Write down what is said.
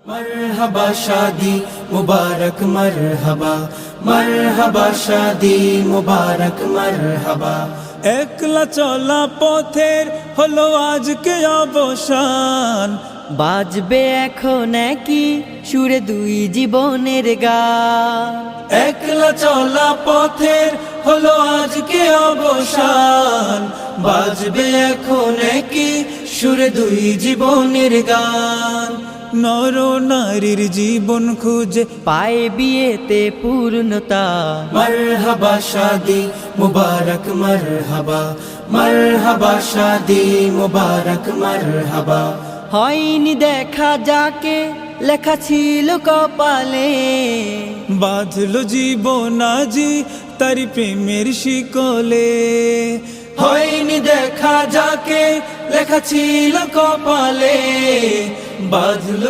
मरहबा शादी मुबारक मरहबा, मरहबा शादी मुबारक मरहबा। একলা চলা পথের হলো আজকে অবসান, বাজবে এখন কি সুরে দুই জীবনের গান। একলা চলা পথের হলো আজকে অবসান, বাজবে এখন কি সুরে দুই জীবনের গান। নর নারীর জীবন খুঁজে পায় বিয়েতে পূর্ণতা, मरहबा शादी मुबारक मरहबा, मरहबा शादी मुबारक मरहबा। হয়নি দেখা যাকে লেখা ছিল কপালে, বাঁধলো জীবন আজি তারি প্রেমের শিকলে। হয়নি দেখা যাকে লেখা ছিল কপালে, বাঁধলো